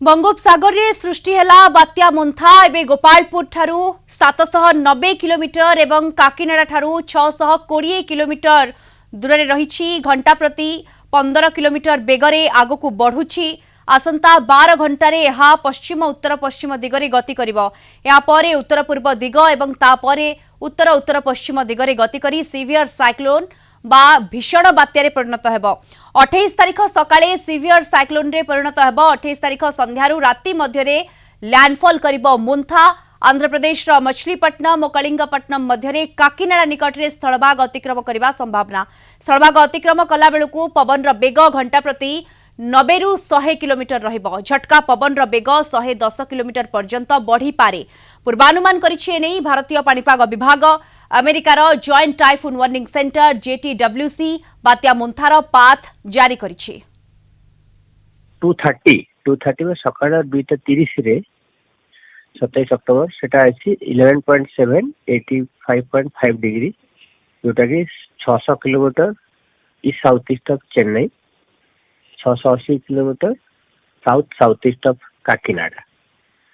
बंगोपसागर रे सृष्टि हेला बात्या मुंथा एबे गोपालपुर ठारू 790 किलोमीटर एवं काकीनाडा ठारू 620 किलोमीटर दूर रे रहिछि। घंटा प्रति 15 किलोमीटर बेगरे आगकू बढ़ुछि। आसंता 12 घंटा रे यह पश्चिम उत्तर पश्चिम दिगरे गति करिवो। या परे उत्तर पूर्व दिग एवं तापरे उत्तर उत्तर पश्चिम दिगरे गति करी सीवियर साइक्लोन बा भीषण बात्यारे परिणत हेबो। 28 तारिख सकाळे सीवियर साइक्लोन रे परिणत हेबो। 28 तारिख संध्यारू राति मध्यरे लैंडफॉल करिवो मुंथा। आंध्र प्रदेश रो मछलीपट्टनम और कलिंगपट्टनम मध्यरे काकीनाडा निकटरे स्थलभाग अतिक्रम करिवा संभावना। स्थलभाग अतिक्रम कला बेलकू पवन रो बेग घंटा प्रति 90 रु 100 किलोमीटर रहिबो। झटका पवन रो बेग 110 किलोमीटर पर्यंत बढ़ी पारे पूर्वानुमान करिछि। नै भारतीय पाणीपाग विभाग अमेरिकार joint typhoon warning centre JTWC बात्या मुंथार पाथ जारी करिछि। 230 में सकाळ 2:30 रे 27 अक्टोबर सेटा अछि 11.7 85.5 डिग्री जोटा कि 600 kilometre east south east of Chennai, 680 kilometre south south east of Kakinada,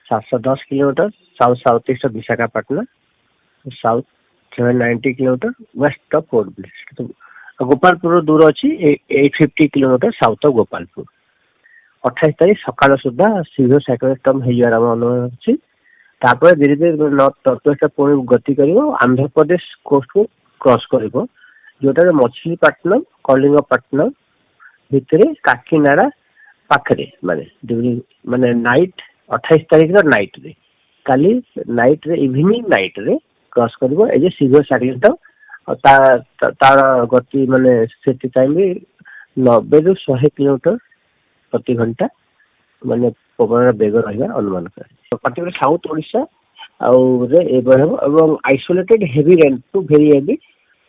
710 kilometre south south east of Visakhapatnam, south 790 kilometre west of port Blair. Gopalpur दूर अच्छी 850 किलोमीटर साउथ ऑफ गोपालपुर। 28 तारीख सकाळ सुधा सीवियर साइक्लोनिक स्टॉर्म होइयार अनुमान अछि। तापर धीरे धीरे नॉर्थ वेस्ट पुणी गति करिवो, आंध्र प्रदेश कोस्ट को क्रॉस करिवो, जोटा मछलीपट्टनम कलिंगपट्टनम भितरे काकीनाडा पाखरे माने नाइट 28 तारीख नाइट रे काली नाइट रे इवनिंग नाइट रे क्रॉस करिवो। ए जे सीवियर साइक्लोन तार गति माने सेति टाइम 90 रु 100 किलोमीटर प्रति घंटा माने पवन बेग रहिबा अनुमान करे। पर्टिकुलर साउथ ओडिशा और isolated heavy rain to very heavy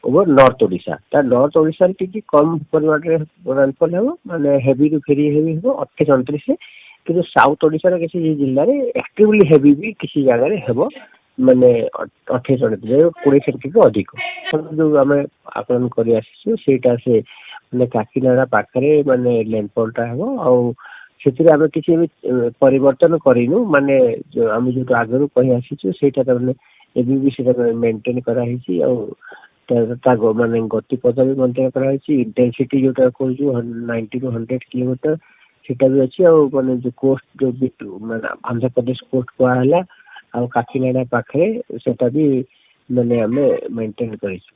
over north Odisha. ता नॉर्थ ओडिशा टिकी कम परिमाण रे रेनफॉल हेबो, माने हेवी टू वेरी हेवी हेबो 28-29 से। किंतु साउथ ओडिशा रे किसी जिल्ला रे एक्टिवली हेवी भी किसी जगह रे हेबो, माने 28-29 20 सेंटीमीटर अधिक जो आमे आकलन करि आसी सेटा से माने काकीनाडा पाखरे माने लैंडफॉल टा हेबो। आ सेतिर आमे किसी भी परिवर्तन करिनु, माने जो आमे जो आगरु कहि आसीछु सेटा माने एबी भी सेटा मेंटेन करा हिची। आ माने गति पथ भी मेंटेन करा हिची। इंटेंसिटी जोटा कहू 90 टू 100 किलोमीटर सेटा भी अछि। आ माने जो कोस्ट जो माने आंध्र प्रदेश कोस्ट को हला आ काकीनाडा पाखरे सेटा भी माने आमे मेंटेन करिछु।